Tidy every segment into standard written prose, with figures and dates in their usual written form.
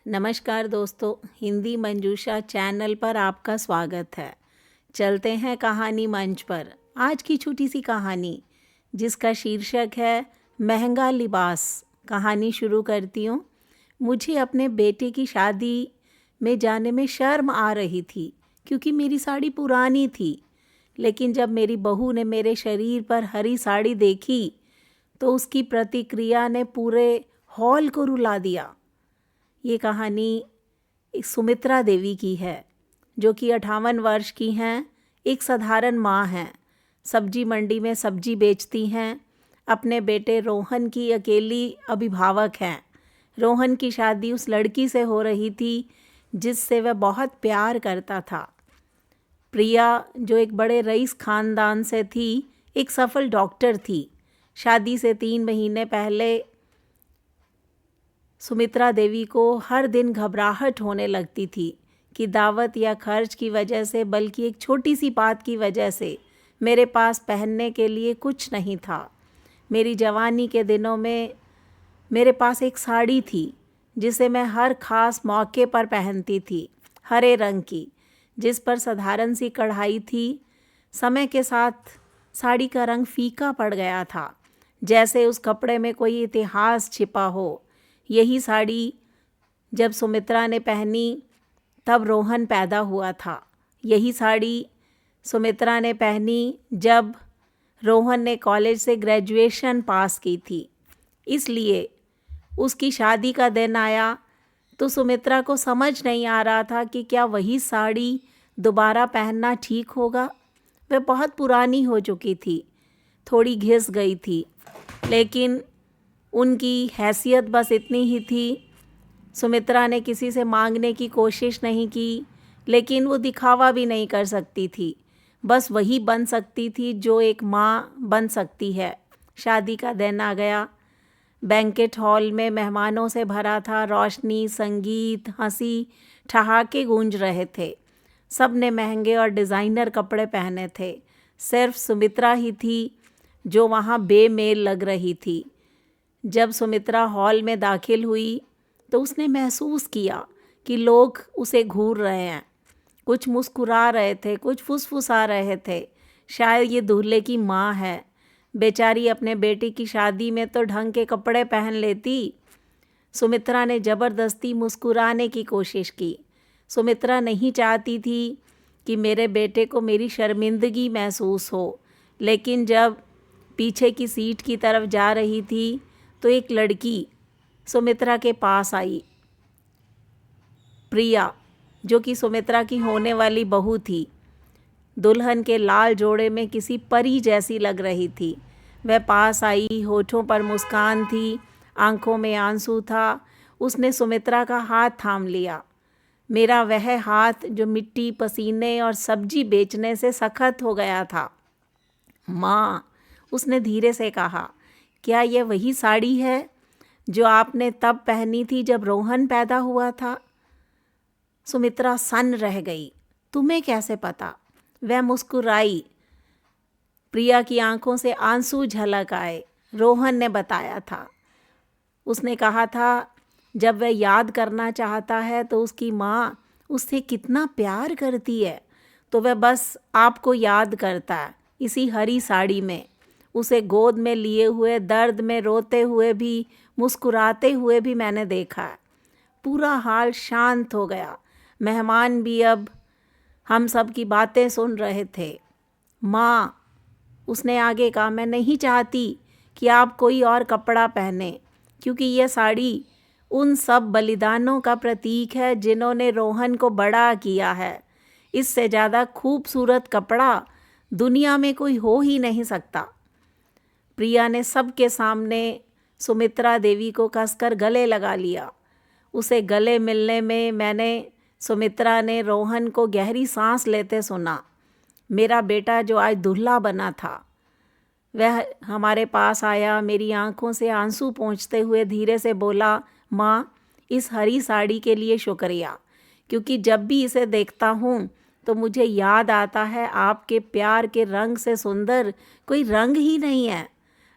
नमस्कार दोस्तों, हिंदी मंजूषा चैनल पर आपका स्वागत है। चलते हैं कहानी मंच पर। आज की छोटी सी कहानी जिसका शीर्षक है महंगा लिबास। कहानी शुरू करती हूँ। मुझे अपने बेटे की शादी में जाने में शर्म आ रही थी क्योंकि मेरी साड़ी पुरानी थी। लेकिन जब मेरी बहू ने मेरे शरीर पर हरी साड़ी देखी तो उसकी प्रतिक्रिया ने पूरे हॉल को रुला दिया। ये कहानी एक सुमित्रा देवी की है जो कि 58 वर्ष की हैं। एक साधारण माँ हैं, सब्जी मंडी में सब्जी बेचती हैं। अपने बेटे रोहन की अकेली अभिभावक हैं। रोहन की शादी उस लड़की से हो रही थी जिससे वह बहुत प्यार करता था। प्रिया जो एक बड़े रईस खानदान से थी, एक सफल डॉक्टर थी। शादी से 3 महीने पहले सुमित्रा देवी को हर दिन घबराहट होने लगती थी कि दावत या खर्च की वजह से, बल्कि एक छोटी सी बात की वजह से मेरे पास पहनने के लिए कुछ नहीं था। मेरी जवानी के दिनों में मेरे पास एक साड़ी थी जिसे मैं हर खास मौके पर पहनती थी, हरे रंग की, जिस पर साधारण सी कढ़ाई थी। समय के साथ साड़ी का रंग फीका पड़ गया था, जैसे उस कपड़े में कोई इतिहास छिपा हो। यही साड़ी जब सुमित्रा ने पहनी तब रोहन पैदा हुआ था। यही साड़ी सुमित्रा ने पहनी जब रोहन ने कॉलेज से ग्रेजुएशन पास की थी। इसलिए उसकी शादी का दिन आया तो सुमित्रा को समझ नहीं आ रहा था कि क्या वही साड़ी दोबारा पहनना ठीक होगा। वह बहुत पुरानी हो चुकी थी, थोड़ी घिस गई थी, लेकिन उनकी हैसियत बस इतनी ही थी। सुमित्रा ने किसी से मांगने की कोशिश नहीं की, लेकिन वो दिखावा भी नहीं कर सकती थी। बस वही बन सकती थी जो एक माँ बन सकती है। शादी का दिन आ गया। बैंकेट हॉल में मेहमानों से भरा था। रोशनी, संगीत, हंसी, ठहाके गूंज रहे थे। सब ने महंगे और डिज़ाइनर कपड़े पहने थे। सिर्फ सुमित्रा ही थी जो वहाँ बेमेल लग रही थी। जब सुमित्रा हॉल में दाखिल हुई तो उसने महसूस किया कि लोग उसे घूर रहे हैं। कुछ मुस्कुरा रहे थे, कुछ फुसफुसा रहे थे। शायद ये दूल्हे की माँ है। बेचारी अपने बेटी की शादी में तो ढंग के कपड़े पहन लेती। सुमित्रा ने ज़बरदस्ती मुस्कुराने की कोशिश की। सुमित्रा नहीं चाहती थी कि मेरे बेटे को मेरी शर्मिंदगी महसूस हो। लेकिन जब पीछे की सीट की तरफ जा रही थी तो एक लड़की सुमित्रा के पास आई। प्रिया, जो कि सुमित्रा की होने वाली बहू थी, दुल्हन के लाल जोड़े में किसी परी जैसी लग रही थी। वह पास आई, होठों पर मुस्कान थी, आंखों में आंसू था। उसने सुमित्रा का हाथ थाम लिया। मेरा वह हाथ जो मिट्टी, पसीने और सब्जी बेचने से सख्त हो गया था। माँ, उसने धीरे से कहा, क्या यह वही साड़ी है जो आपने तब पहनी थी जब रोहन पैदा हुआ था? सुमित्रा सन्न रह गई। तुम्हें कैसे पता? वह मुस्कुराई। प्रिया की आंखों से आंसू झलक आए। रोहन ने बताया था। उसने कहा था जब वह याद करना चाहता है तो उसकी माँ उससे कितना प्यार करती है, तो वह बस आपको याद करता है, इसी हरी साड़ी में। उसे गोद में लिए हुए, दर्द में रोते हुए भी, मुस्कुराते हुए भी मैंने देखा है। पूरा हाल शांत हो गया। मेहमान भी अब हम सब की बातें सुन रहे थे। माँ, उसने आगे कहा, मैं नहीं चाहती कि आप कोई और कपड़ा पहने, क्योंकि यह साड़ी उन सब बलिदानों का प्रतीक है जिन्होंने रोहन को बड़ा किया है। इससे ज़्यादा खूबसूरत कपड़ा दुनिया में कोई हो ही नहीं सकता। प्रिया ने सबके सामने सुमित्रा देवी को कसकर गले लगा लिया। उसे गले मिलने में मैंने सुमित्रा ने रोहन को गहरी सांस लेते सुना। मेरा बेटा जो आज दूल्हा बना था, वह हमारे पास आया। मेरी आंखों से आंसू पोंछते हुए धीरे से बोला, माँ, इस हरी साड़ी के लिए शुक्रिया, क्योंकि जब भी इसे देखता हूँ तो मुझे याद आता है आपके प्यार के रंग से सुंदर कोई रंग ही नहीं है।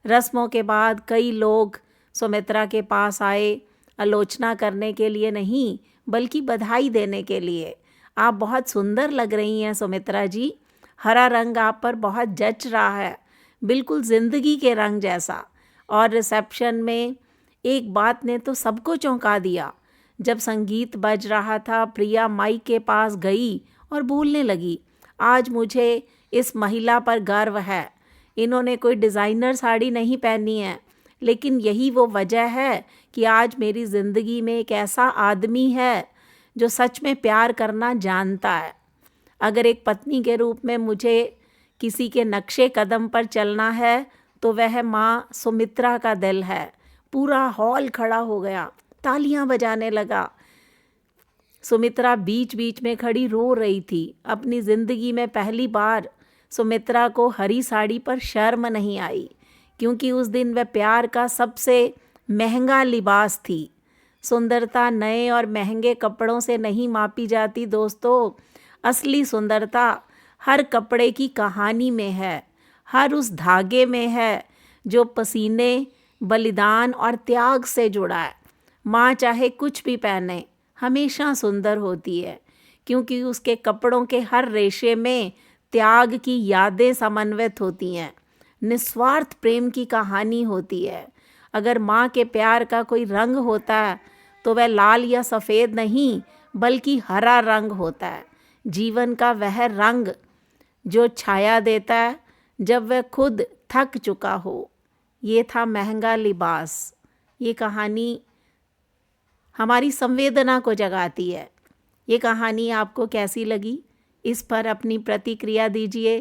रस्मों के बाद कई लोग सुमित्रा के पास आए। आलोचना करने के लिए नहीं, बल्कि बधाई देने के लिए। आप बहुत सुंदर लग रही हैं सुमित्रा जी। हरा रंग आप पर बहुत जच रहा है, बिल्कुल ज़िंदगी के रंग जैसा। और रिसेप्शन में एक बात ने तो सबको चौंका दिया। जब संगीत बज रहा था, प्रिया माइक के पास गई और बोलने लगी, आज मुझे इस महिला पर गर्व है। इन्होंने कोई डिज़ाइनर साड़ी नहीं पहनी है, लेकिन यही वो वजह है कि आज मेरी ज़िंदगी में एक ऐसा आदमी है जो सच में प्यार करना जानता है। अगर एक पत्नी के रूप में मुझे किसी के नक्शे कदम पर चलना है तो वह माँ सुमित्रा का दिल है। पूरा हॉल खड़ा हो गया, तालियां बजाने लगा। सुमित्रा बीच बीच में खड़ी रो रही थी। अपनी ज़िंदगी में पहली बार सुमित्रा को हरी साड़ी पर शर्म नहीं आई, क्योंकि उस दिन वह प्यार का सबसे महंगा लिबास थी। सुंदरता नए और महंगे कपड़ों से नहीं मापी जाती दोस्तों। असली सुंदरता हर कपड़े की कहानी में है, हर उस धागे में है जो पसीने, बलिदान और त्याग से जुड़ा है। माँ चाहे कुछ भी पहने, हमेशा सुंदर होती है, क्योंकि उसके कपड़ों के हर रेशे में त्याग की यादें समन्वित होती हैं, निस्वार्थ प्रेम की कहानी होती है। अगर माँ के प्यार का कोई रंग होता है तो वह लाल या सफ़ेद नहीं, बल्कि हरा रंग होता है। जीवन का वह रंग जो छाया देता है जब वह खुद थक चुका हो। ये था महंगा लिबास। ये कहानी हमारी संवेदना को जगाती है। ये कहानी आपको कैसी लगी? इस पर अपनी प्रतिक्रिया दीजिए।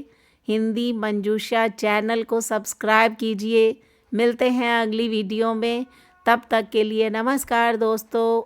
हिंदी मंजूषा चैनल को सब्सक्राइब कीजिए। मिलते हैं अगली वीडियो में। तब तक के लिए नमस्कार दोस्तों।